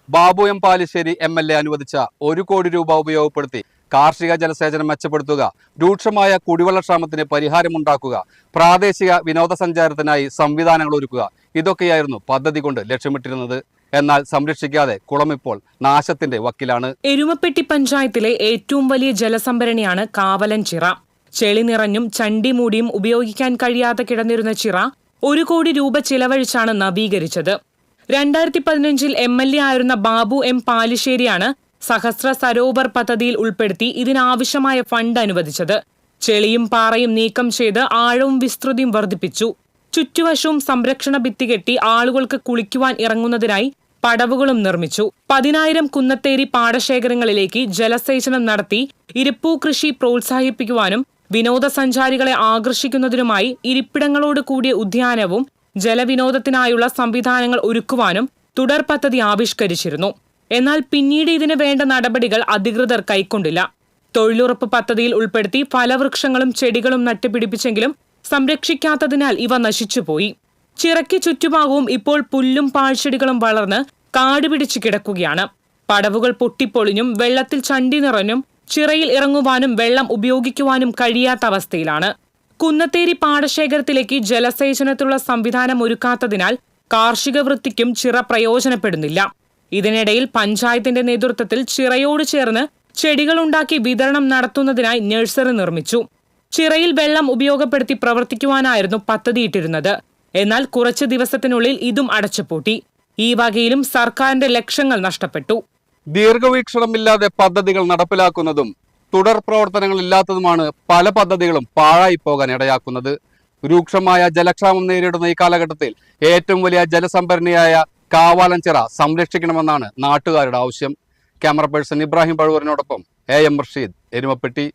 Babu M Palissery MLA അനുവദിച്ച 1 കോടി രൂപ ഉപയോഗപ്പെടുത്തി കാർഷിക ജലസേചനം മെച്ചപ്പെടുത്തുക, രൂക്ഷമായ കുടിവെള്ളക്ഷാമത്തിന് പരിഹാരമുണ്ടാക്കുക, പ്രാദേശിക വിനോദസഞ്ചാരത്തിനായി സംവിധാനങ്ങൾ ഒരുക്കുക, ഇതൊക്കെയായിരുന്നു പദ്ധതി കൊണ്ട് ലക്ഷ്യമിട്ടിരുന്നത്. എന്നാൽ സംരക്ഷിക്കാതെ കുളം ഇപ്പോൾ നാശത്തിന്റെ വക്കിലാണ്. എരുമപ്പെട്ടി പഞ്ചായത്തിലെ ഏറ്റവും വലിയ ജലസംഭരണിയാണ് കാവലൻചിറ. ചെളി നിറഞ്ഞും ചണ്ടി മൂടിയും ഉപയോഗിക്കാൻ കഴിയാതെ കിടന്നിരുന്ന ചിറ 1 കോടി രൂപ ചിലവഴിച്ചാണ് നവീകരിച്ചത്. 2015 MLA ആയിരുന്ന ബാബു എം പാലിശ്ശേരിയാണ് സഹസ്ര സരോവർ പദ്ധതിയിൽ ഉൾപ്പെടുത്തി ഇതിനാവശ്യമായ ഫണ്ട് അനുവദിച്ചത്. ചെളിയും പാറയും നീക്കം ചെയ്ത് ആഴവും വിസ്തൃതിയും വർദ്ധിപ്പിച്ചു. ചുറ്റുവശവും സംരക്ഷണ ഭിത്തി കെട്ടി ആളുകൾക്ക് കുളിക്കുവാൻ ഇറങ്ങുന്നതിനായി പടവുകളും നിർമ്മിച്ചു. 10,000 കുന്നത്തേരി പാടശേഖരങ്ങളിലേക്ക് ജലസേചനം നടത്തി ഇരിപ്പൂ കൃഷി പ്രോത്സാഹിപ്പിക്കുവാനും വിനോദസഞ്ചാരികളെ ആകർഷിക്കുന്നതിനുമായി ഇരിപ്പിടങ്ങളോട് കൂടിയ ഉദ്യാനവും ജലവിനോദത്തിനായുള്ള സംവിധാനങ്ങൾ ഒരുക്കുവാനും തുടർ പദ്ധതി ആവിഷ്കരിച്ചിരുന്നു. എന്നാൽ പിന്നീട് ഇതിന് വേണ്ട നടപടികൾ അധികൃതർ കൈക്കൊണ്ടില്ല. തൊഴിലുറപ്പ് പദ്ധതിയിൽ ഉൾപ്പെടുത്തി ഫലവൃക്ഷങ്ങളും ചെടികളും നട്ടുപിടിപ്പിച്ചെങ്കിലും സംരക്ഷിക്കാത്തതിനാൽ ഇവ നശിച്ചുപോയി. ചിറയ്ക്ക് ചുറ്റുഭാഗവും ഇപ്പോൾ പുല്ലും പാഴ്ചെടികളും വളർന്ന് കാടുപിടിച്ചു കിടക്കുകയാണ്. പടവുകൾ പൊട്ടിപ്പൊളിഞ്ഞും വെള്ളത്തിൽ ചണ്ടി നിറഞ്ഞും ചിറയിൽ ഇറങ്ങുവാനും വെള്ളം ഉപയോഗിക്കുവാനും കഴിയാത്ത അവസ്ഥയിലാണ്. കുന്നത്തേരി പാടശേഖരത്തിലേക്ക് ജലസേചനത്തിനുള്ള സംവിധാനം ഒരുക്കാത്തതിനാൽ കാർഷിക വൃത്തിക്കും ചിറ പ്രയോജനപ്പെടുന്നില്ല. ഇതിനിടയിൽ പഞ്ചായത്തിന്റെ നേതൃത്വത്തിൽ ചിറയോട് ചേർന്ന് ചെടികളുണ്ടാക്കി വിതരണം നടത്തുന്നതിനായി നഴ്സറി നിർമ്മിച്ചു. ചിറയിൽ വെള്ളം ഉപയോഗപ്പെടുത്തി പ്രവർത്തിക്കുവാനായിരുന്നു പദ്ധതിയിട്ടിരുന്നത്. എന്നാൽ കുറച്ചു ദിവസത്തിനുള്ളിൽ ഇതും അടച്ചുപൂട്ടി. ഈ വകയിലും സർക്കാരിന്റെ ലക്ഷ്യങ്ങൾ നഷ്ടപ്പെട്ടു. ദീർഘവീക്ഷണമില്ലാതെ പദ്ധതികൾ നടപ്പിലാക്കുന്നതും തുടർ പ്രവർത്തനങ്ങളില്ലാത്തതുമാണ് പല പദ്ധതികളും പാഴായി പോകാൻ ഇടയാക്കുന്നത്. രൂക്ഷമായ ജലക്ഷാമം നേരിടുന്ന ഈ കാലഘട്ടത്തിൽ ഏറ്റവും വലിയ ജലസംഭരണിയായ കാവാലൻചിറ സംരക്ഷിക്കണമെന്നാണ് നാട്ടുകാരുടെ ആവശ്യം. ക്യാമറ പേഴ്സൺ ഇബ്രാഹിം പഴുവൂരിനോടൊപ്പം AM റഷീദ്, എരുമപ്പെട്ടി.